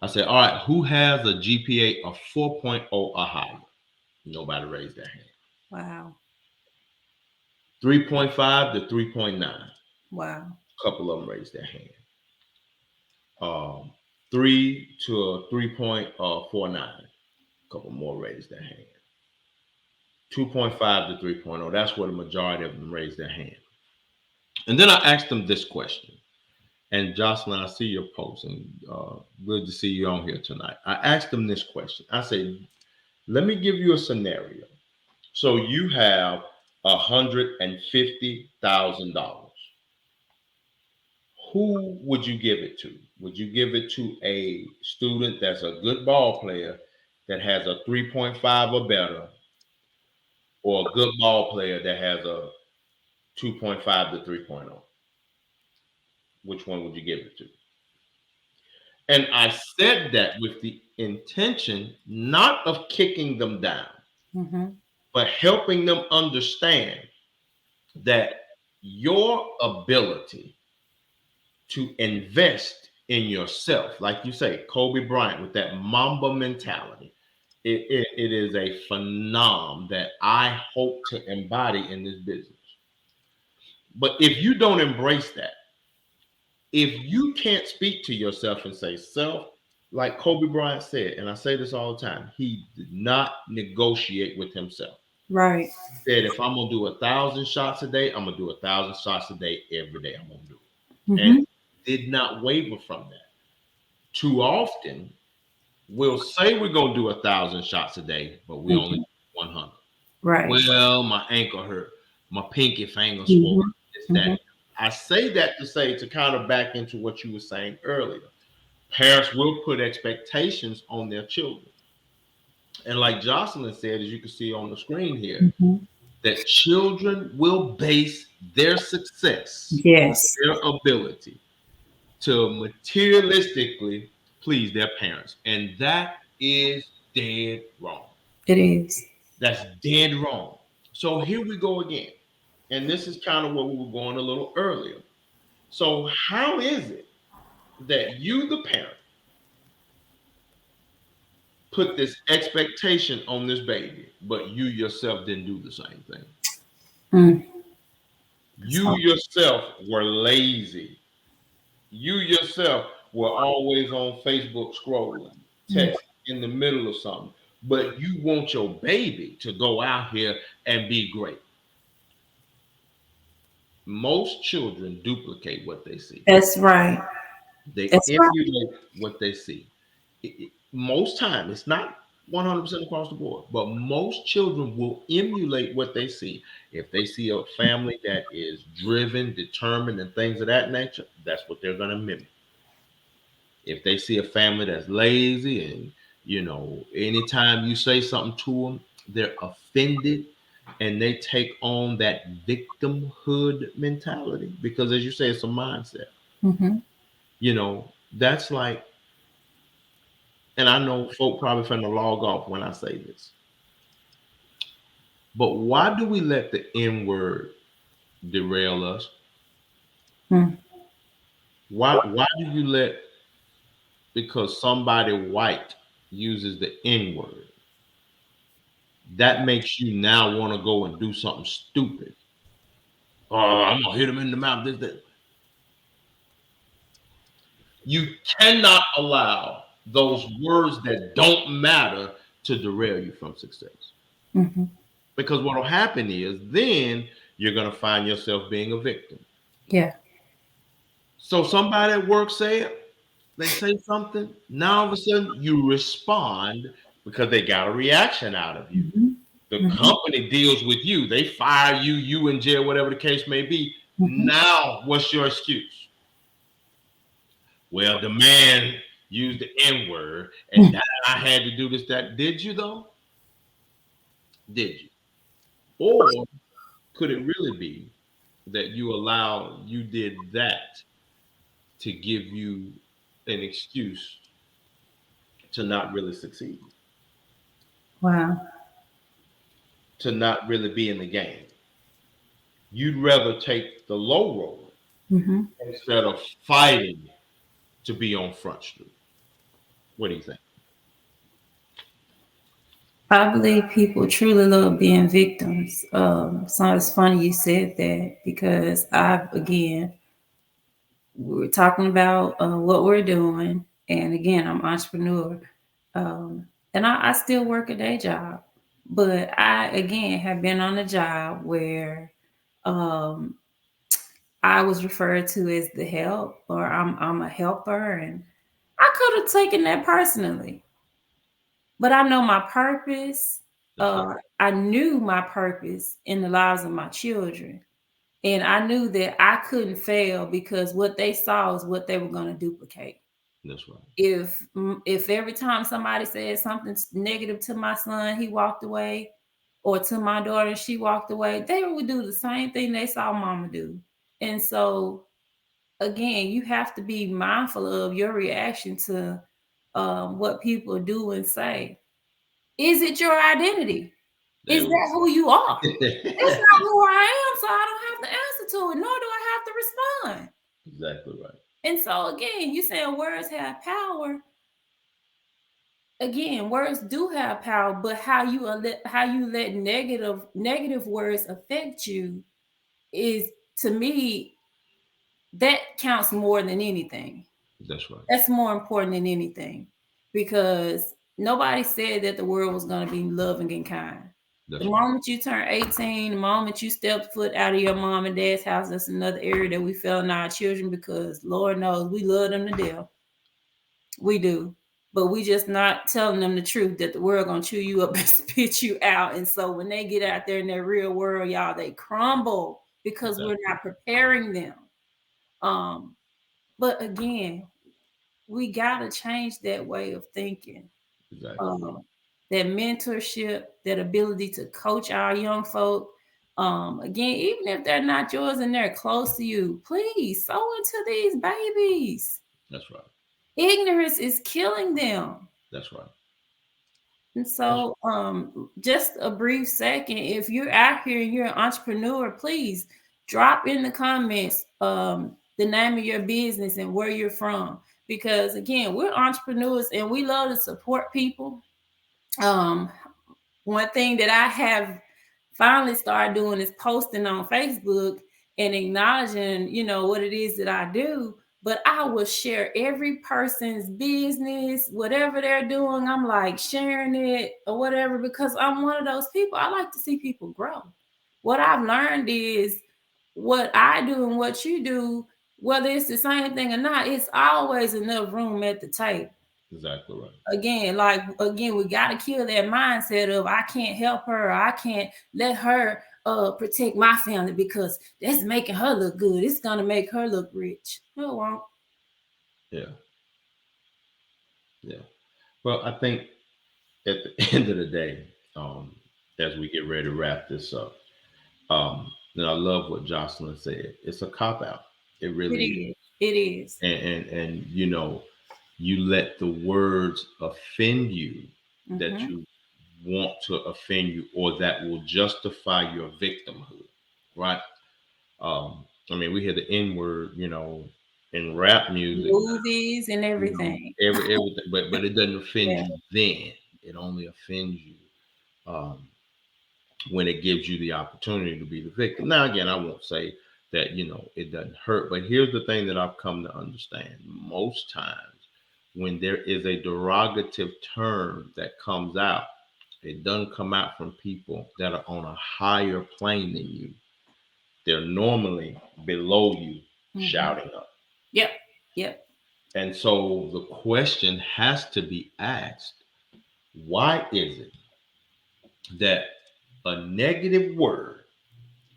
I said, all right, who has a GPA of 4.0 or higher? Nobody raised their hand. wow, 3.5 to 3.9. wow, A couple of them raised their hand. 3 to 3.49. A couple more raised their hand. 2.5 to 3.0. That's where the majority of them raised their hand. And then I asked them this question. And Jocelyn, I see your post, and good to see you on here tonight. I asked them this question. I said, let me give you a scenario. So you have $150,000. Who would you give it to? Would you give it to a student that's a good ball player that has a 3.5 or better, or a good ball player that has a 2.5 to 3.0? Which one would you give it to? And I said that with the intention not of kicking them down, mm-hmm. but helping them understand that your ability to invest in yourself, like you say, Kobe Bryant with that Mamba mentality, it is a phenom that I hope to embody in this business. But if you don't embrace that, if you can't speak to yourself and say, self, like Kobe Bryant said, and I say this all the time, he did not negotiate with himself. Right, He said, if I'm gonna do 1,000 shots a day, I'm gonna do 1,000 shots a day every day. I'm gonna do it. And mm-hmm. did not waver from that. Too often, we'll say we're gonna do 1,000 shots a day, but we only Mm-hmm. do 100. Right, Well, my ankle hurt, my pinky finger swollen, mm-hmm. this, Mm-hmm. that. I say that to say to kind of back into what you were saying earlier. Parents will put expectations on their children. And like Jocelyn said, as you can see on the screen here, Mm-hmm. that children will base their success on Yes, their ability to materialistically please their parents. And that is dead wrong. it is. That's dead wrong. So here we go again. And this is kind of where we were going a little earlier. So, how is it that you, the parent, put this expectation on this baby, but you yourself didn't do the same thing. Mm. You yourself were lazy. You yourself were always on Facebook scrolling, Mm. text in the middle of something, but you want your baby to go out here and be great. Most children duplicate what they see. That's right. They That's right. emulate what they see. Most time, it's not 100% across the board, but most children will emulate what they see. If they see a family that is driven, determined, and things of that nature, that's what they're going to mimic. If they see a family that's lazy and, anytime you say something to them, they're offended and they take on that victimhood mentality because, as you say, it's a mindset. Mm-hmm. That's like, and I know folk probably finna log off when I say this, but why do we let the N word derail us? Mm. Why do you let, because somebody white uses the N word, that makes you now want to go and do something stupid? Oh, I'm gonna hit him in the mouth. This, that. You cannot allow those words that don't matter to derail you from success. Mm-hmm. Because what will happen is then you're gonna find yourself being a victim. Yeah. So somebody at work they say something. Now all of a sudden you respond because they got a reaction out of you. Mm-hmm. The Mm-hmm. company deals with you. They fire you, you in jail, whatever the case may be. Mm-hmm. Now, what's your excuse? Well, the man used the N word, and that I had to do this. That did you though? Did you? Or could it really be that you did that to give you an excuse to not really succeed, Wow. to not really be in the game? You'd rather take the low road Mm-hmm. instead of fighting to be on Front Street. What do you think? I believe people truly love being victims. So it's funny you said that because again, we were talking about what we're doing, and again, I'm an entrepreneur, and I still work a day job, but I again have been on a job where um, I was referred to as the help, or I'm a helper, and I could have taken that personally, but I know my purpose. That's right. I knew my purpose in the lives of my children. And I knew that I couldn't fail because what they saw is what they were going to duplicate. That's right. If every time somebody said something negative to my son, he walked away, or to my daughter, she walked away, they would do the same thing they saw mama do. And so again, you have to be mindful of your reaction to what people do and say. Is it your identity? Is There we that who you are? That's go. not who I am, so I don't have to answer to it, nor do I have to respond. Exactly right. And so again, you saying words have power. Again, words do have power, but how you let negative words affect you is, to me, that counts more than anything. That's right. That's more important than anything, because nobody said that the world was going to be loving and kind. The That's right. moment you turn 18, the moment you step foot out of your mom and dad's house, that's another area that we fail in our children, because Lord knows we love them to death. We do. But we just not telling them the truth that the world gonna chew you up and spit you out. And so when they get out there in their real world, y'all, they crumble because we're Exactly. not preparing them. Um, but again, we gotta change that way of thinking. Exactly. Um, that mentorship, that ability to coach our young folk. Again, even if they're not yours and they're close to you, please sow into these babies. That's right. Ignorance is killing them. That's right. And That's so, just a brief second, if you're out here and you're an entrepreneur, please drop in the comments the name of your business and where you're from. Because again, we're entrepreneurs and we love to support people. Um, One thing that I have finally started doing is posting on Facebook and acknowledging, what it is that I do. But I will share every person's business, whatever they're doing. I'm like sharing it or whatever because I'm one of those people. I like to see people grow. What I've learned is what I do and what you do, whether it's the same thing or not, it's always enough room at the table. Exactly right. Again, we got to kill that mindset of I can't help her, or I can't let her protect my family because that's making her look good. It's gonna make her look rich. No, it won't. Yeah. Yeah. Well, I think at the end of the day, as we get ready to wrap this up, and I love what Jocelyn said. It's a cop out. It It really is. is. It is. And you let the words offend you that Mm-hmm. you want to offend you or that will justify your victimhood, right? I mean, we hear the N word, in rap music Movies and everything. everything, but it doesn't offend Yeah. you then. It only offends you um, when it gives you the opportunity to be the victim. Now, again, I won't say that it doesn't hurt, but here's the thing that I've come to understand: most times, when there is a derogative term that comes out, it doesn't come out from people that are on a higher plane than you. They're normally below you, Mm-hmm. shouting up. Yep. Yep. And so the question has to be asked: why is it that a negative word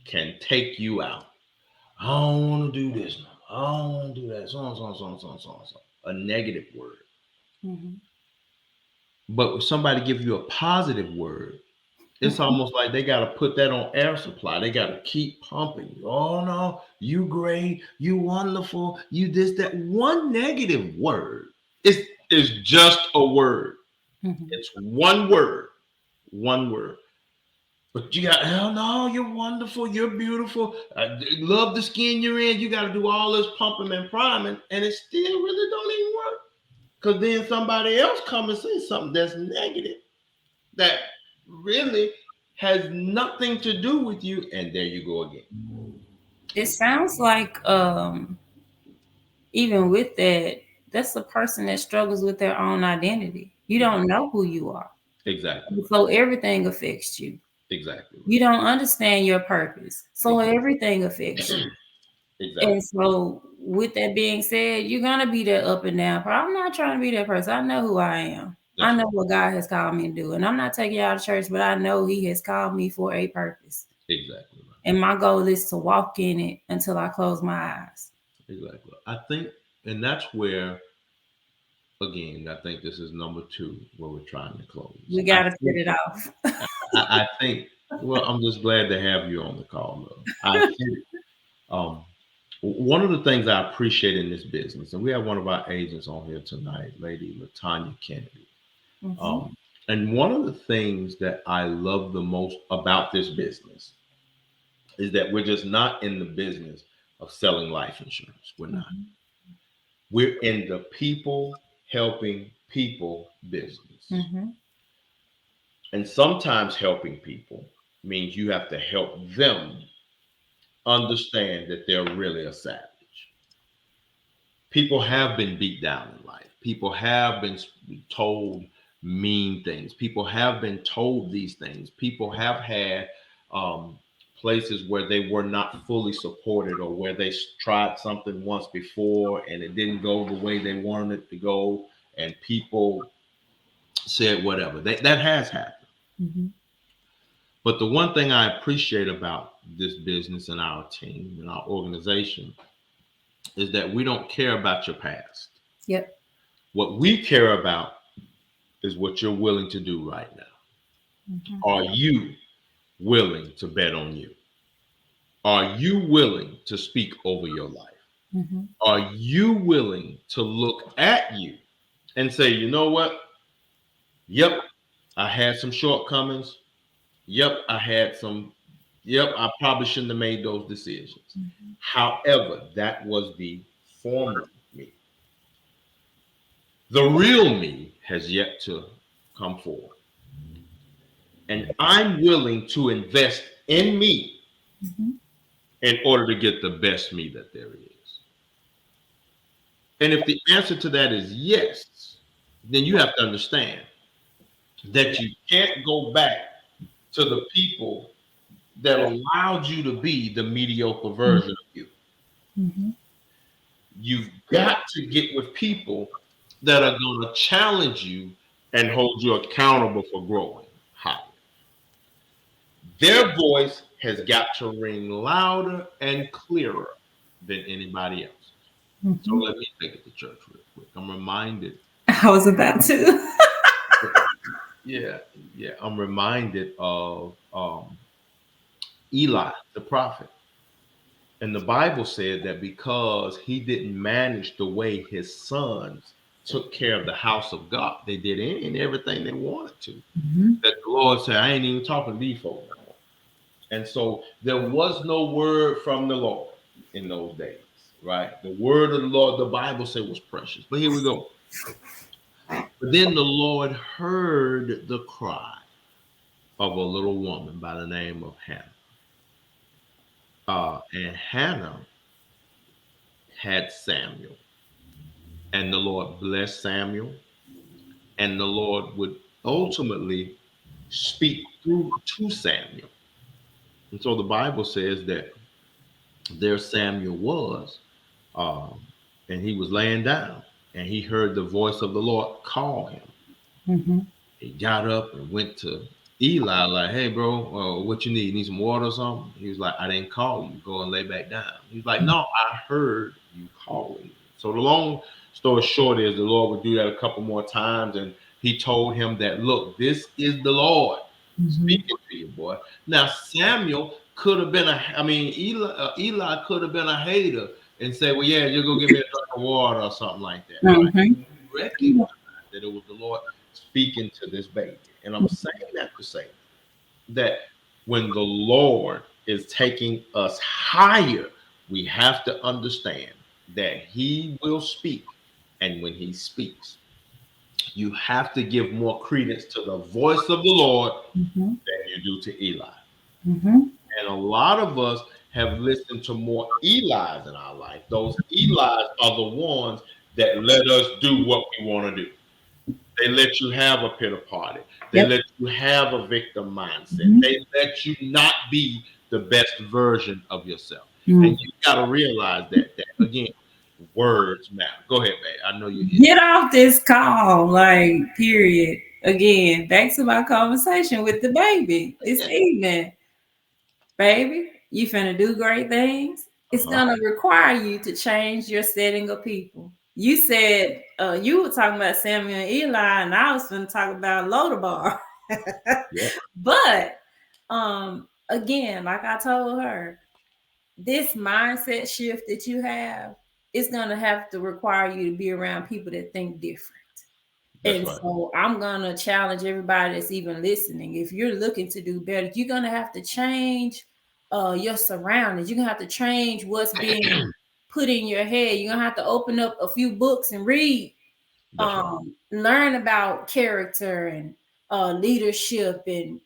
can take you out? I don't want to do this no. I don't want to do that. So on, so on, so on, so on, so on, so on. A negative word. Mm-hmm. But if somebody gives you a positive word, it's Mm-hmm. almost like they got to put that on air supply. They got to keep pumping you. Oh no, you great, you wonderful, you this, that. One negative word is just a word. Mm-hmm. It's one word. One word. But you got, hell no, you're wonderful, you're beautiful. I love the skin you're in. You got to do all this pumping and priming, and it still really don't even work. Because then somebody else come and say something that's negative that really has nothing to do with you, and there you go again. It sounds like even with that, that's a person that struggles with their own identity. You don't know who you are. Exactly right. So everything affects you. Exactly You don't understand your purpose. So right. everything affects you. Exactly. And so with that being said, you're gonna be that up and down. But I'm not trying to be that person. I know who I am. I That's know right. what God has called me to do. And I'm not taking you out of church, but I know He has called me for a purpose. Exactly right. And my goal is to walk in it until I close my eyes. Exactly. I think, and that's where, again, I think this is number two where we're trying to close. We gotta set it off. I think, well, I'm just glad to have you on the call, love. I think um, one of the things I appreciate in this business, and we have one of our agents on here tonight, Lady Latanya Kennedy. Mhm. Um, and one of the things that I love the most about this business is that we're just not in the business of selling life insurance. We're not. Mhm. We're in the people helping people business. Mhm. And sometimes helping people means you have to help them understand that they're really a savage. People have been beat down in life. People have been told mean things. People have been told these things. People have had um, places where they were not fully supported or where they tried something once before and it didn't go the way they wanted it to go. And people said whatever. That has happened. Mhm. But the one thing I appreciate about this business and our team and our organization is that we don't care about your past. Yep. What we care about is what you're willing to do right now. Mhm. Are you willing to bet on you? Are you willing to speak over your life? Mhm. Are you willing to look at you and say, you know what? Yep, I had some shortcomings. Yep, I had some. Yep, I probably shouldn't have made those decisions. Mhm. However, that was the former me. The real me has yet to come forward. and I'm willing to invest in me Mhm. in order to get the best me that there is. And if the answer to that is yes, then you have to understand that you can't go back to the people that allowed you to be the mediocre version of you. Mhm. You've got to get with people that are going to challenge you and hold you accountable for growing higher. Their voice has got to ring louder and clearer than anybody else. So Mhm. let me take it to church real quick. I'm reminded, I was about to. yeah, I'm reminded of Eli, the prophet. And the Bible said that because he didn't manage the way his sons took care of the house of God, they did any and everything they wanted to. Mhm. That the Lord said, I ain't even talking to these folks no more. And so there was no word from the Lord in those days, right? The word of the Lord, the Bible said, was precious. But here we go. But then the Lord heard the cry of a little woman by the name of Hannah. And Hannah had Samuel. And the Lord blessed Samuel. And the Lord would ultimately speak through to Samuel. And so the Bible says that there Samuel was, um, and he was laying down, and he heard the voice of the Lord call him. Mhm. He got up and went to Eli, like, "Hey, bro, what you need? Need some water or something?" He was like, "I didn't call you. Go and lay back down." He's like, "No, I heard you calling me." So the long story short is the Lord would do that a couple more times, and He told him that, "Look, this is the Lord Mhm. speaking to you, boy." Now Samuel could have been Eli could have been a hater and say, "Well, yeah, you go get me a drink of water or something like that," right? Mhm. Recognize that it was the Lord speaking to this baby. And I'm saying that to say that when the Lord is taking us higher, we have to understand that He will speak. And when He speaks, you have to give more credence to the voice of the Lord Mhm. than you do to Eli. Mhm. And a lot of us have listened to more Eli's in our life. Those Eli's are the ones that let us do what we want to do. They let you have a pity party. They Yep. let you have a victim mindset. Mhm. They let you not be the best version of yourself. And Mm. you got to realize that again, words matter. Go ahead, man. I know you're Get off this call, like, period. Again, back to my conversation with the baby this itching. evening. Baby, you finna do great things. It's Uh-huh. gonna require you to change your setting of people. You said you were talking about Samuel and Eli, and I was gonna talk about Lodabar. Yeah, But again, like I told her, this mindset shift that you have is gonna have to require you to be around people that think different. that's And right. so I'm gonna challenge everybody that's even listening. If you're looking to do better, you're gonna have to change your surroundings. You're gonna have to change what's being put in your head. You're gonna have to open up a few books and read, That's right. learn about character and leadership, and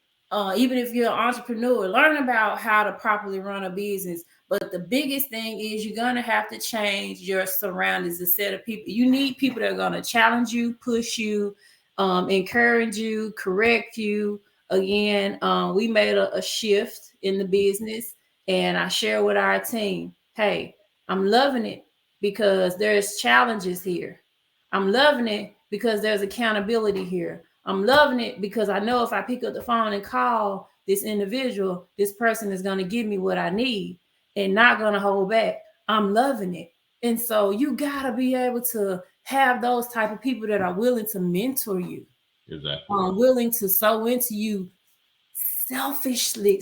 even if you're an entrepreneur, learn about how to properly run a business. But the biggest thing is you're gonna have to change your surroundings, the set of people. You need people that are gonna challenge you, push you, encourage you, correct you. Again, we made a shift in the business, and I share with our team, hey, I'm loving it because there's challenges here. I'm loving it because there's accountability here. I'm loving it because I know if I pick up the phone and call this individual, this person is going to give me what I need and not going to hold back. I'm loving it. And so you got to be able to have those type of people that are willing to mentor you, Exactly right. willing to sow into you selfishly,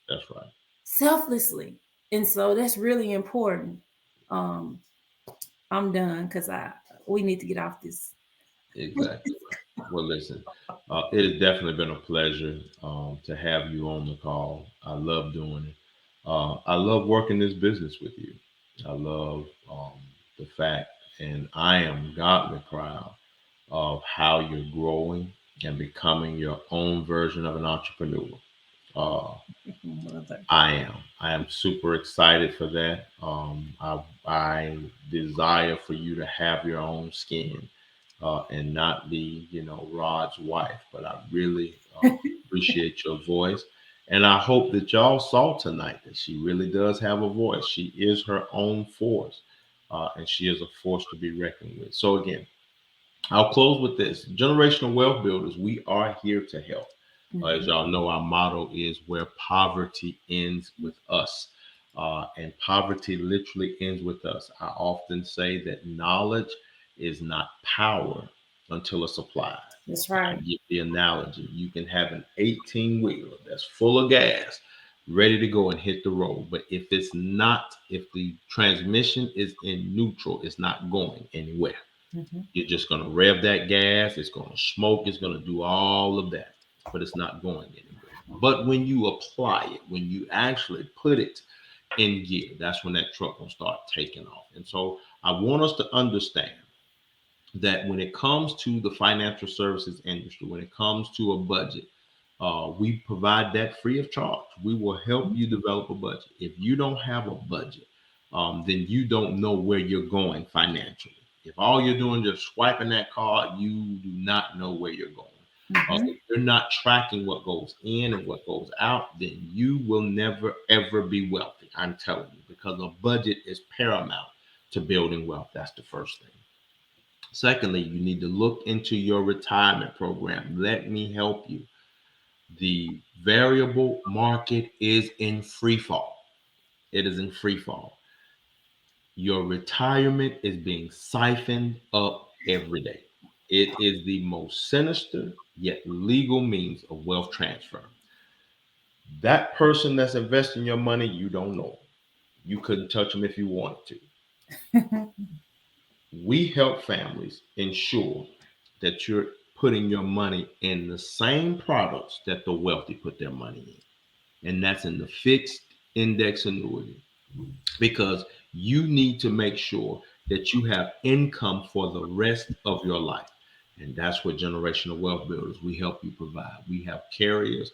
That's right. selflessly. And so that's really important. Um, I'm done because I we need to get off this. Exactly right. Well, listen, it has definitely been a pleasure to have you on the call. I love doing it. I love working this business with you. I love the fact, and I am godly proud of how you're growing and becoming your own version of an entrepreneur. Uh, Mother. I am super excited for that. I desire for you to have your own skin and not be, Rod's wife. But I really appreciate your voice. And I hope that y'all saw tonight that she really does have a voice. She is her own force, and she is a force to be reckoned with. So, again, I'll close with this. Generational wealth builders, we are here to help. As Mhm. y'all know, our motto is where poverty ends with us. And poverty literally ends with us. I often say that knowledge is not power until it's applied. That's I right. give the analogy. You can have an 18 wheeler that's full of gas, ready to go and hit the road. But if the transmission is in neutral, it's not going anywhere. Mhm. You're just going to rev that gas. It's going to smoke. It's going to do all of that, but it's not going anywhere. But when you apply it, when you actually put it in gear, that's when that truck will start taking off. And so I want us to understand that when it comes to the financial services industry, when it comes to a budget, we provide that free of charge. We will help you develop a budget. If you don't have a budget, then you don't know where you're going financially. If all you're doing is swiping that card, you do not know where you're going. Mhm. If you're not tracking what goes in and what goes out, then you will never ever be wealthy. I'm telling you, because a budget is paramount to building wealth. That's the first thing. Secondly, you need to look into your retirement program. Let me help you. The variable market is in free fall. It is in free fall. Your retirement is being siphoned up every day. It is the most sinister yet legal means of wealth transfer. That person that's investing your money, you don't know. You couldn't touch them if you wanted to. We help families ensure that you're putting your money in the same products that the wealthy put their money in, and that's in the fixed index annuity, because you need to make sure that you have income for the rest of your life. And that's what generational wealth builders, we help you provide. We have carriers,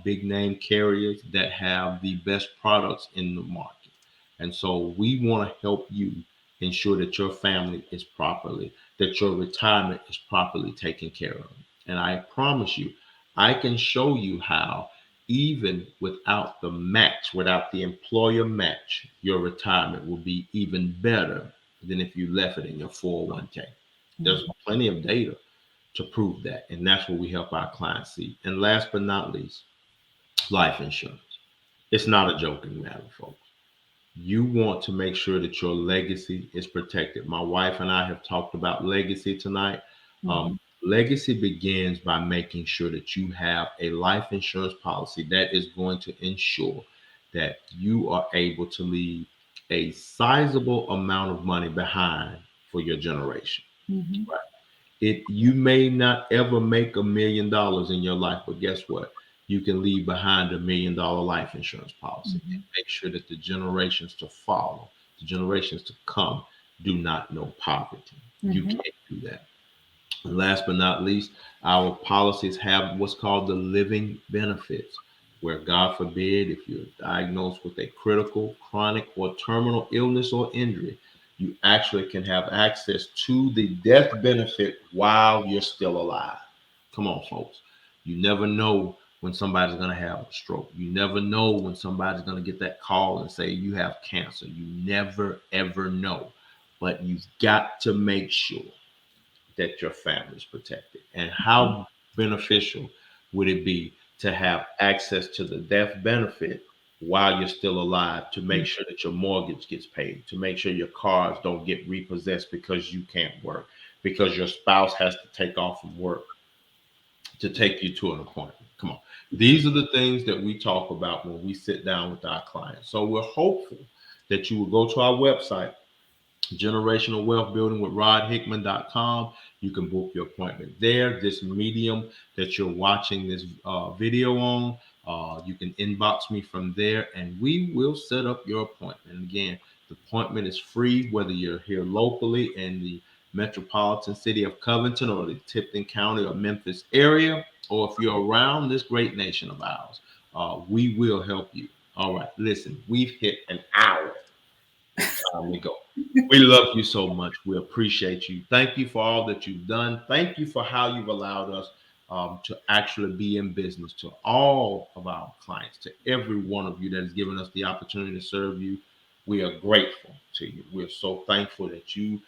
big name carriers that have the best products in the market. And so we want to help you ensure that your family is properly, that your retirement is properly taken care of. And I promise you, I can show you how, even without the match, without the employer match, your retirement will be even better than if you left it in your 401k. There's Mhm. plenty of data to prove that. And that's what we help our clients see. And last but not least, life insurance. It's not a joking matter, folks. You want to make sure that your legacy is protected. My wife and I have talked about legacy tonight. Um, Mhm. Legacy begins by making sure that you have a life insurance policy that is going to ensure that you are able to leave a sizable amount of money behind for your generation. Mhm. Right? You may not ever make $1 million in your life, but guess what? You can leave behind $1 million life insurance policy and Mhm. make sure that the generations to follow, the generations to come, do not know poverty. You Mhm. can't do that. And last but not least, our policies have what's called the living benefits, where God forbid, if you're diagnosed with a critical, chronic, or terminal illness or injury, you actually can have access to the death benefit while you're still alive. Come on, folks. You never know when somebody's going to have a stroke. You never know when somebody's going to get that call and say you have cancer. You never, ever know. But you've got to make sure that your family is protected. And how beneficial would it be to have access to the death benefit while you're still alive, to make sure that your mortgage gets paid, to make sure your cars don't get repossessed because you can't work, because your spouse has to take off from work to take you to an appointment? Come on. These are the things that we talk about when we sit down with our clients. So we're hopeful that you will go to our website, generational wealth building with rodhickman.com. You can book your appointment there. This medium that you're watching this video on, you can inbox me from there and we will set up your appointment. And again, the appointment is free, whether you're here locally in the metropolitan city of Covington or the Tipton County or Memphis area, or if you're around this great nation of ours, we will help you. All right, listen, we've hit an hour. It's time to go. We love you so much. We appreciate you. Thank you for all that you've done. Thank you for how you've allowed us to actually be in business, to all of our clients, to every one of you that has given us the opportunity to serve you. We are grateful to you. We're so thankful that you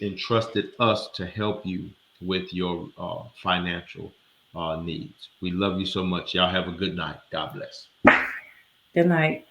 entrusted us to help you with your financial needs. We love you so much. Y'all have a good night. God bless. Good night.